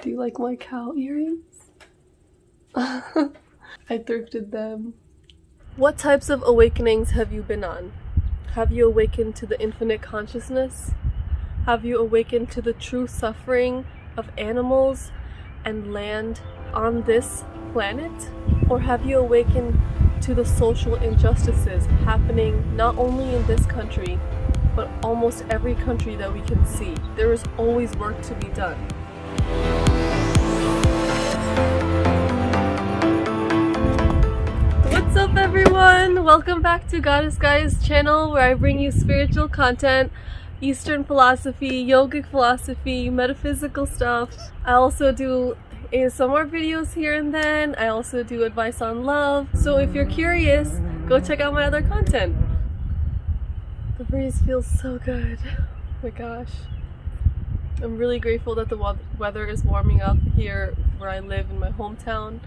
Do you like my cow earrings? I thrifted them. What types of awakenings have you been on? Have you awakened to the infinite consciousness? Have you awakened to the true suffering of animals and land on this planet? Or have you awakened to the social injustices happening not only in this country, but almost every country that we can see? There is always work to be done. What's up everyone? Welcome back to Goddess Gaia's channel, where I bring you spiritual content, Eastern philosophy, yogic philosophy, metaphysical stuff. I also do ASMR videos here and then. I also do advice on love. So if you're curious, go check out my other content. The breeze feels so good. Oh my gosh. I'm really grateful that the weather is warming up here where I live in my hometown,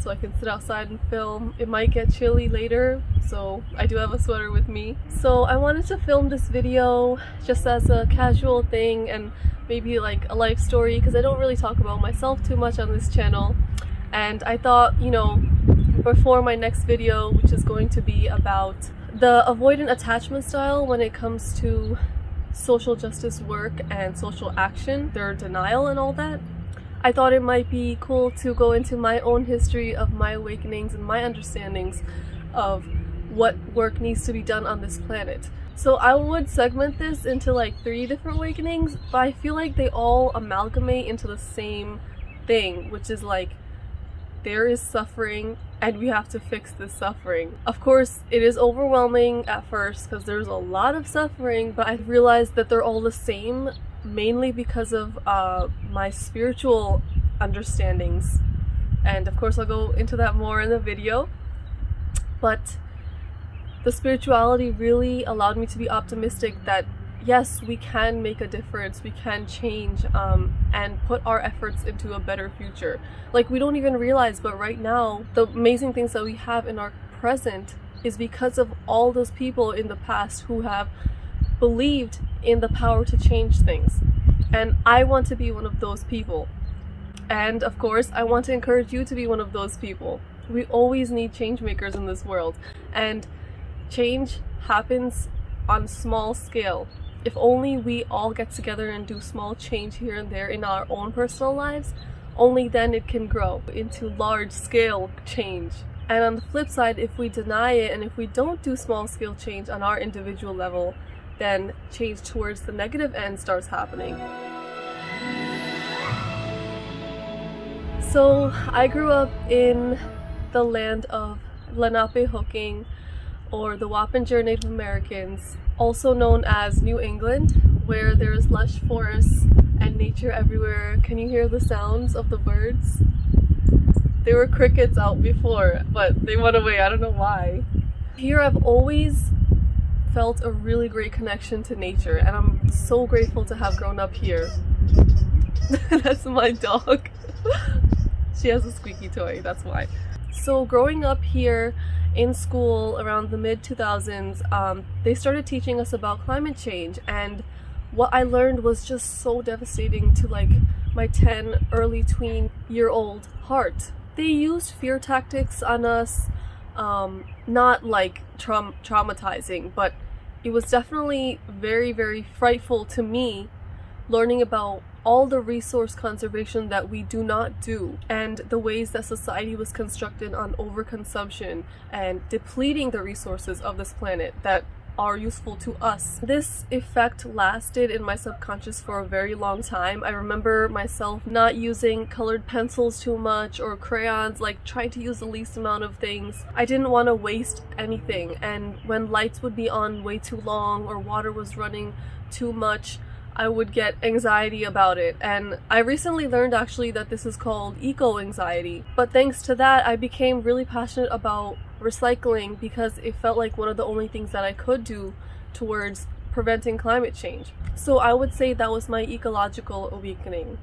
so I can sit outside and film. It might get chilly later, so I do have a sweater with me. So I wanted to film this video just as a casual thing and maybe like a life story, because I don't really talk about myself too much on this channel. And I thought, you know, before my next video, which is going to be about the avoidant attachment style when it comes to social justice work and social action, their denial and all that, I thought it might be cool to go into my own history of my awakenings and my understandings of what work needs to be done on this planet. So I would segment this into like 3 different awakenings, but I feel like they all amalgamate into the same thing, which is like there is suffering and we have to fix this suffering. Of course, it is overwhelming at first because there's a lot of suffering, but I realized that they're all the same, mainly because of my spiritual understandings. And of course, I'll go into that more in the video. But the spirituality really allowed me to be optimistic that yes, we can make a difference, we can change and put our efforts into a better future. Like, we don't even realize, but right now, the amazing things that we have in our present is because of all those people in the past who have believed in the power to change things. And I want to be one of those people. And of course, I want to encourage you to be one of those people. We always need change makers in this world. And change happens on small scale. If only we all get together and do small change here and there in our own personal lives, only then it can grow into large scale change. And on the flip side, if we deny it and if we don't do small scale change on our individual level, then change towards the negative end starts happening. So I grew up in the land of Lenape-Hoking, or the Wappinger Native Americans, also known as New England, where there's lush forests and nature everywhere. Can you hear the sounds of the birds? There were crickets out before, but they went away. I don't know why. Here I've always felt a really great connection to nature, and I'm so grateful to have grown up here. That's my dog. She has a squeaky toy, that's why. So growing up here in school around the mid-2000s, they started teaching us about climate change, and what I learned was just so devastating to like my 10 early tween-year-old heart. They used fear tactics on us, not like traumatizing, but it was definitely very, very frightful to me learning about all the resource conservation that we do not do, and the ways that society was constructed on overconsumption and depleting the resources of this planet that are useful to us. This effect lasted in my subconscious for a very long time. I remember myself not using colored pencils too much or crayons, like trying to use the least amount of things. I didn't want to waste anything, and when lights would be on way too long or water was running too much, I would get anxiety about it. And I recently learned actually that this is called ecoanxiety. But thanks to that, I became really passionate about recycling because it felt like one of the only things that I could do towards preventing climate change. So I would say that was my ecological awakening.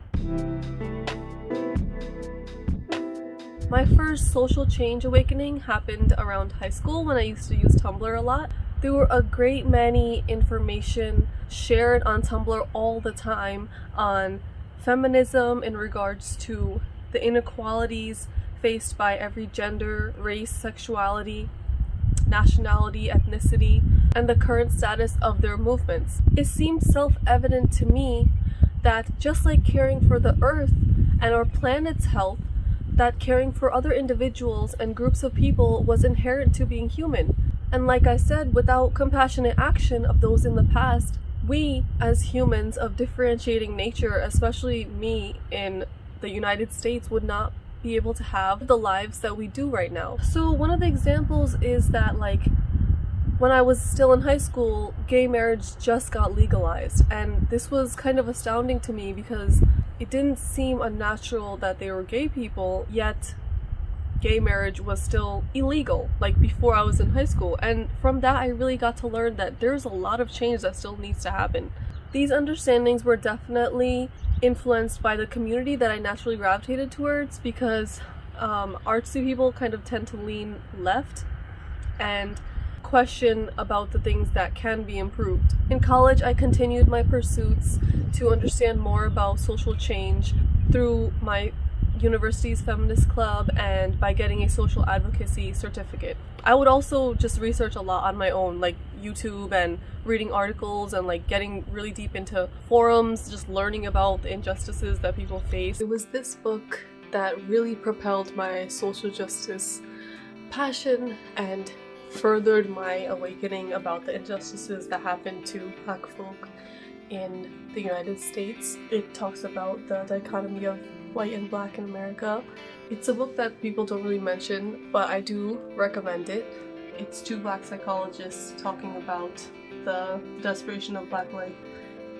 My first social change awakening happened around high school when I used to use Tumblr a lot. There were a great many information shared on Tumblr all the time on feminism in regards to the inequalities faced by every gender, race, sexuality, nationality, ethnicity, and the current status of their movements. It seems self-evident to me that just like caring for the earth and our planet's health, that caring for other individuals and groups of people was inherent to being human. And like I said, without compassionate action of those in the past, we as humans of differentiating nature, especially me in the United States, would not be able to have the lives that we do right now. So one of the examples is that, like, when I was still in high school, gay marriage just got legalized, and this was kind of astounding to me because it didn't seem unnatural that they were gay people, yet gay marriage was still illegal, like before I was in high school. And from that I really got to learn that there's a lot of change that still needs to happen. These understandings were definitely influenced by the community that I naturally gravitated towards, because artsy people kind of tend to lean left and question about the things that can be improved. In college, I continued my pursuits to understand more about social change through my university's feminist club and by getting a social advocacy certificate. I would also just research a lot on my own, like YouTube and reading articles and like getting really deep into forums, just learning about the injustices that people face. It was this book that really propelled my social justice passion and furthered my awakening about the injustices that happen to Black folk in the United States. It talks about the dichotomy of white and Black in America. It's a book that people don't really mention, but I do recommend it. It's two Black psychologists talking about the desperation of Black life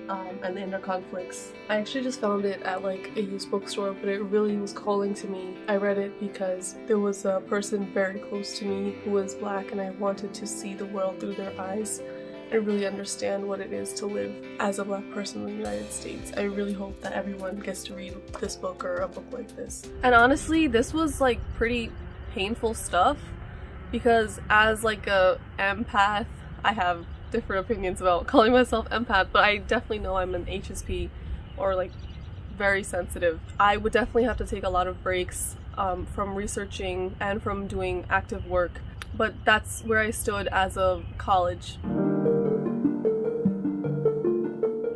and the inner conflicts. I actually just found it at like a used bookstore, but it really was calling to me. I read it because there was a person very close to me who was Black, and I wanted to see the world through their eyes and really understand what it is to live as a Black person in the United States. I really hope that everyone gets to read this book or a book like this. And honestly, this was like pretty painful stuff, because as like a empath, I have different opinions about calling myself empath, but I definitely know I'm an HSP, or like very sensitive. I would definitely have to take a lot of breaks from researching and from doing active work, but that's where I stood as of college.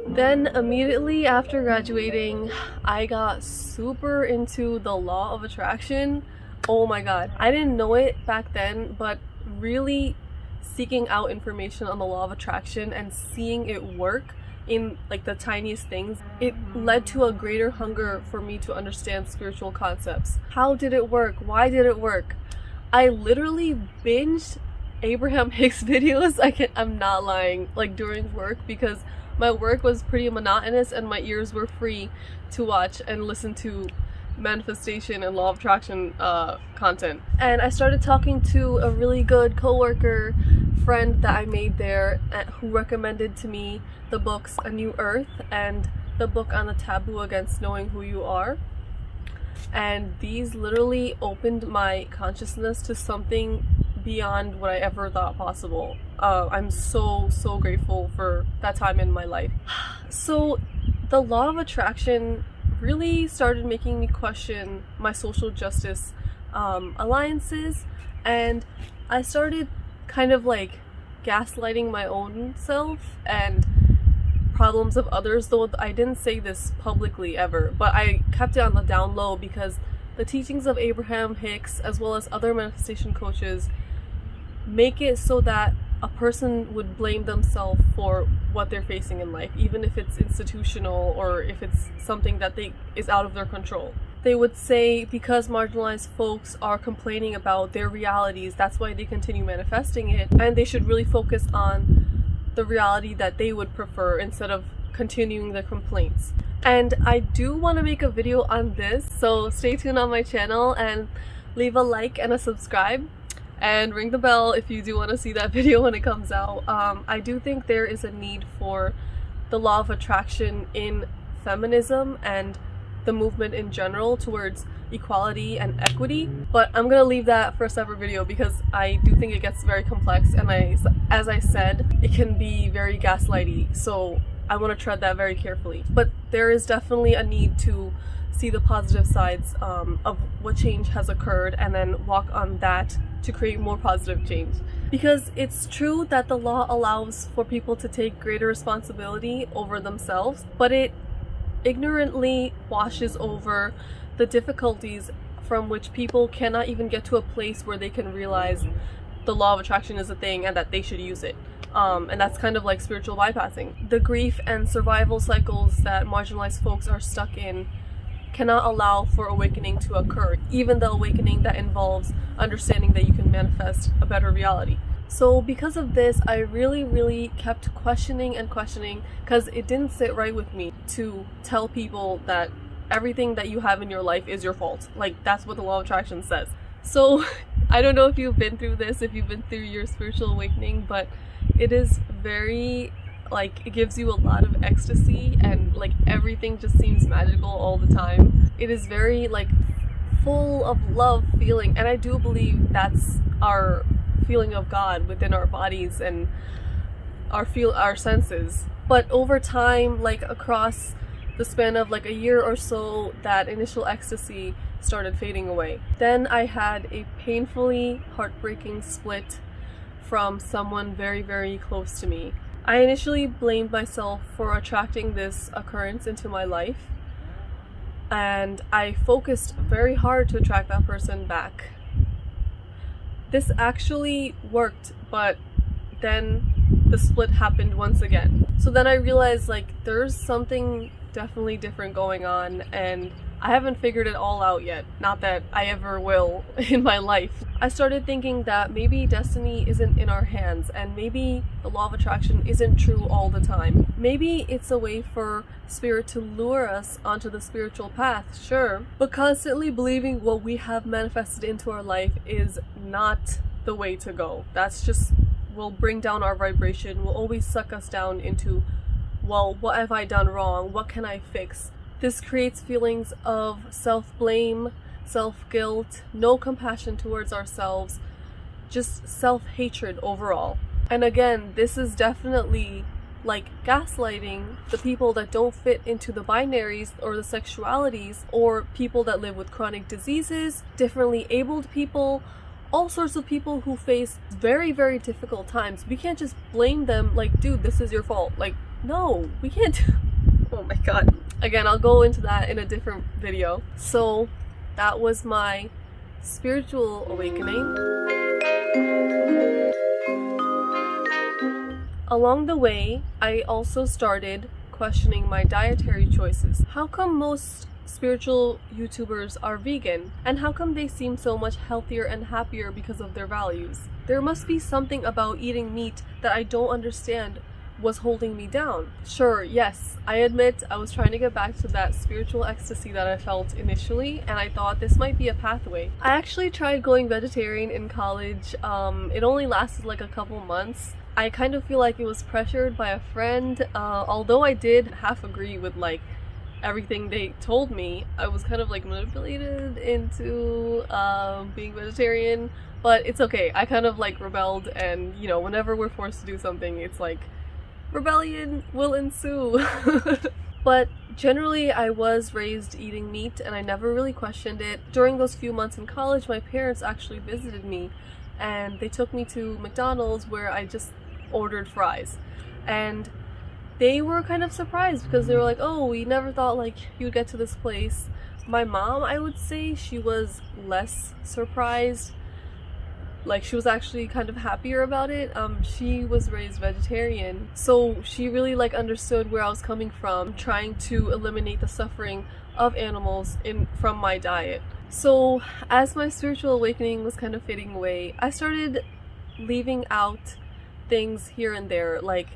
Then immediately after graduating, I got super into the law of attraction. Oh my god, I didn't know it back then, but really seeking out information on the law of attraction and seeing it work in like the tiniest things, it led to a greater hunger for me to understand spiritual concepts. How did it work? Why did it work? I literally binged Abraham Hicks videos, I'm not lying, like during work, because my work was pretty monotonous and my ears were free to watch and listen to manifestation and law of attraction content. And I started talking to a really good coworker friend that I made there, who recommended to me the books A New Earth and the book on the taboo against knowing who you are. And these literally opened my consciousness to something beyond what I ever thought possible. I'm so grateful for that time in my life. So the law of attraction really started making me question my social justice alliances, and I started kind of like gaslighting my own self and problems of others, though I didn't say this publicly ever, but I kept it on the down low because the teachings of Abraham Hicks as well as other manifestation coaches make it so that a person would blame themselves for what they're facing in life, even if it's institutional or if it's something that is out of their control. They would say because marginalized folks are complaining about their realities, that's why they continue manifesting it, and they should really focus on the reality that they would prefer instead of continuing the complaints. And I do want to make a video on this, so stay tuned on my channel and leave a like and a subscribe and ring the bell if you do want to see that video when it comes out. I do think there is a need for the law of attraction in feminism and the movement in general towards equality and equity, but I'm gonna leave that for a separate video because I do think it gets very complex, and as I said, it can be very gaslighty. So I want to tread that very carefully. But there is definitely a need to see the positive sides of what change has occurred and then walk on that to create more positive change. Because it's true that the law allows for people to take greater responsibility over themselves, but it ignorantly washes over the difficulties from which people cannot even get to a place where they can realize the law of attraction is a thing and that they should use it. And that's kind of like spiritual bypassing. The grief and survival cycles that marginalized folks are stuck in cannot allow for awakening to occur, even the awakening that involves understanding that you can manifest a better reality. So because of this, I really kept questioning because it didn't sit right with me to tell people that everything that you have in your life is your fault. Like, that's what the law of attraction says. So I don't know if you've been through this, if you've been through your spiritual awakening, but it is very, like, it gives you a lot of ecstasy and like everything just seems magical all the time. It is very like full of love feeling, and I do believe that's our feeling of God within our bodies and our senses. But over time, like across the span of like a year or so, that initial ecstasy started fading away. Then I had a painfully heartbreaking split from someone very close to me. I initially blamed myself for attracting this occurrence into my life, and I focused very hard to attract that person back. This actually worked, but then the split happened once again. So then I realized like there's something definitely different going on, and I haven't figured it all out yet. Not that I ever will in my life. I started thinking that maybe destiny isn't in our hands, and maybe the law of attraction isn't true all the time. Maybe it's a way for spirit to lure us onto the spiritual path, sure, but constantly believing what we have manifested into our life is not the way to go. That's just will bring down our vibration, will always suck us down into, well, what have I done wrong? What can I fix? This creates feelings of self-blame, self-guilt, no compassion towards ourselves, just self-hatred overall. And again, this is definitely like gaslighting the people that don't fit into the binaries or the sexualities, or people that live with chronic diseases, differently abled people, all sorts of people who face very difficult times. We can't just blame them like, dude, this is your fault. Like, no, we can't. Oh my god. Again, I'll go into that in a different video. So that was my spiritual awakening. Along the way, I also started questioning my dietary choices. How come most spiritual YouTubers are vegan? And how come they seem so much healthier and happier because of their values? There must be something about eating meat that I don't understand was holding me down. Sure, yes, I admit I was trying to get back to that spiritual ecstasy that I felt initially, and I thought this might be a pathway. I actually tried going vegetarian in college. It only lasted like a couple months. I kind of feel like it was pressured by a friend. Although I did half agree with like everything they told me, I was kind of like manipulated into being vegetarian, but it's okay. I kind of like rebelled, and you know, whenever we're forced to do something, it's like rebellion will ensue. But generally I was raised eating meat and I never really questioned it. During those few months in college, my parents actually visited me and they took me to McDonald's where I just ordered fries, and they were kind of surprised because they were like, oh, we never thought like you'd get to this place. My mom, I would say she was less surprised. Like, she was actually kind of happier about it. She was raised vegetarian, so she really like understood where I was coming from, trying to eliminate the suffering of animals from my diet. So as my spiritual awakening was kind of fading away, I started leaving out things here and there, like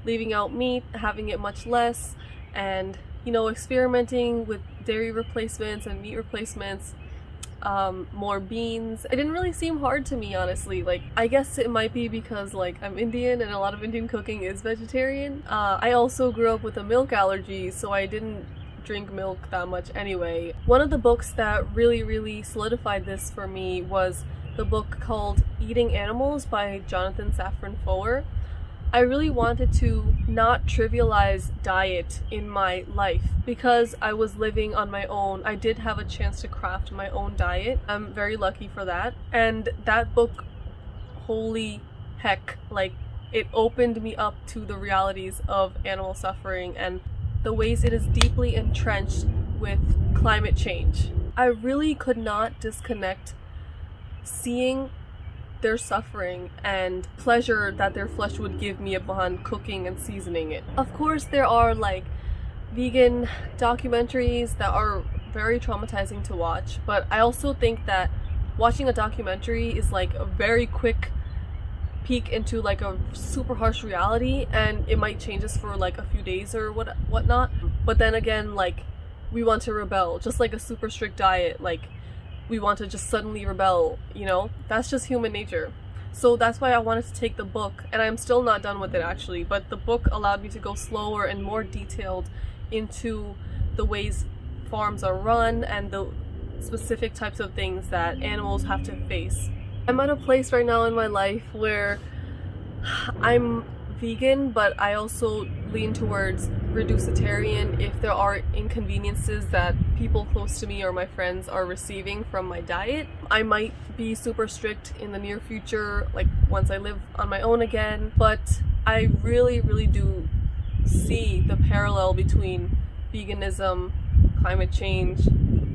leaving out meat, having it much less, and you know, experimenting with dairy replacements and meat replacements. More beans. It didn't really seem hard to me, honestly. Like, I guess it might be because like I'm Indian and a lot of Indian cooking is vegetarian. I also grew up with a milk allergy, so I didn't drink milk that much anyway. One of the books that really solidified this for me was the book called Eating Animals by Jonathan Safran Foer. I really wanted to not trivialize diet in my life because I was living on my own. I did have a chance to craft my own diet. I'm very lucky for that. And that book, holy heck, like, it opened me up to the realities of animal suffering and the ways it is deeply entrenched with climate change. I really could not disconnect seeing their suffering and pleasure that their flesh would give me upon cooking and seasoning it. Of course, there are like vegan documentaries that are very traumatizing to watch, but I also think that watching a documentary is like a very quick peek into like a super harsh reality, and it might change us for like a few days or whatnot. But then again, like, we want to rebel, just like a super strict diet, like we want to just suddenly rebel, you know? That's just human nature. So that's why I wanted to take the book, and I'm still not done with it actually, but the book allowed me to go slower and more detailed into the ways farms are run and the specific types of things that animals have to face. I'm at a place right now in my life where I'm vegan, but I also lean towards reducitarian if there are inconveniences that people close to me or my friends are receiving from my diet. I might be super strict in the near future, like once I live on my own again, but I really do see the parallel between veganism, climate change,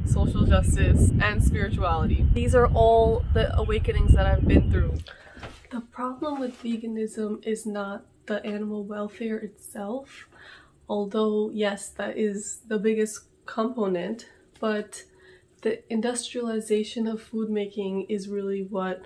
social justice, and spirituality. These are all the awakenings that I've been through. The problem with veganism is not the animal welfare itself, although yes, that is the biggest component, but the industrialization of food making is really what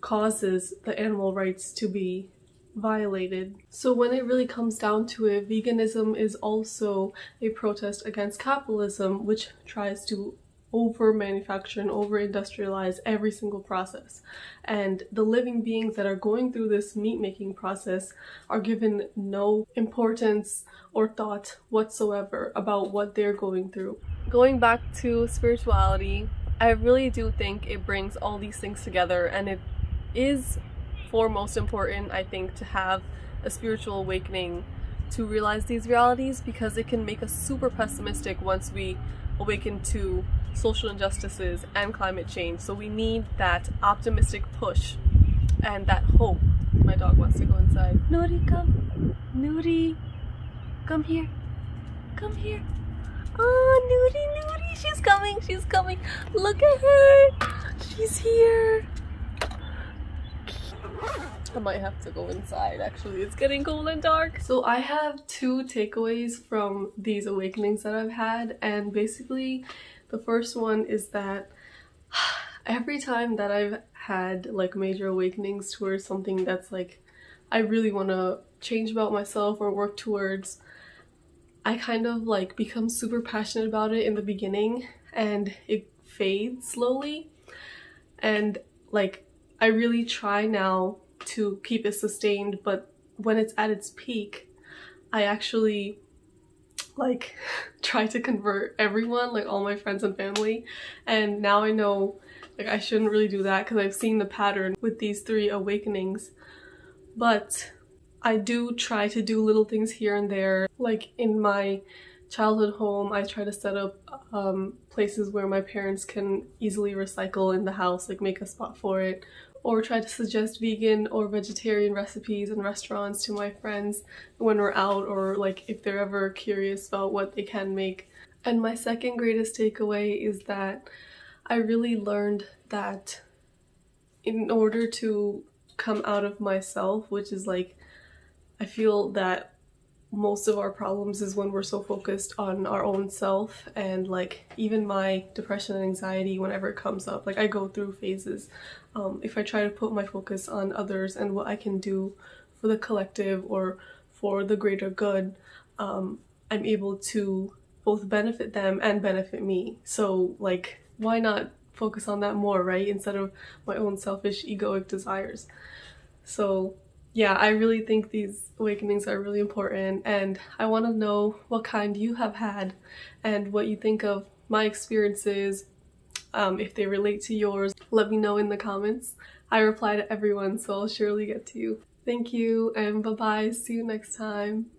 causes the animal rights to be violated. So when it really comes down to it, veganism is also a protest against capitalism, which tries to over manufacture and over industrialize every single process. And the living beings that are going through this meat making process are given no importance or thought whatsoever about what they're going through. Going back to spirituality, I really do think it brings all these things together, and it is foremost important, I think, to have a spiritual awakening to realize these realities, because it can make us super pessimistic once we awaken to social injustices and climate change. So we need that optimistic push and that hope. My dog wants to go inside. Nuri, come. Nuri, come here. Come here. Oh, Nuri, she's coming. Look at her. She's here. I might have to go inside, actually. It's getting cold and dark. So I have two takeaways from these awakenings that I've had, and basically the first one is that every time that I've had like major awakenings towards something that's like I really want to change about myself or work towards, I kind of like become super passionate about it in the beginning and it fades slowly, and like I really try now to keep it sustained, but when it's at its peak, I actually like try to convert everyone, like all my friends and family, and now I know like I shouldn't really do that because I've seen the pattern with these three awakenings. But I do try to do little things here and there, like in my childhood home I try to set up places where my parents can easily recycle in the house, like make a spot for it, or try to suggest vegan or vegetarian recipes and restaurants to my friends when we're out, or like if they're ever curious about what they can make. And my second greatest takeaway is that I really learned that in order to come out of myself, which is like, I feel that most of our problems is when we're so focused on our own self, and like even my depression and anxiety, whenever it comes up, like I go through phases. If I try to put my focus on others and what I can do for the collective or for the greater good, I'm able to both benefit them and benefit me. So like, why not focus on that more, right? Instead of my own selfish egoic desires. So yeah, I really think these awakenings are really important, and I want to know what kind you have had and what you think of my experiences. If they relate to yours, let me know in the comments. I reply to everyone, so I'll surely get to you. Thank you, and bye bye. See you next time.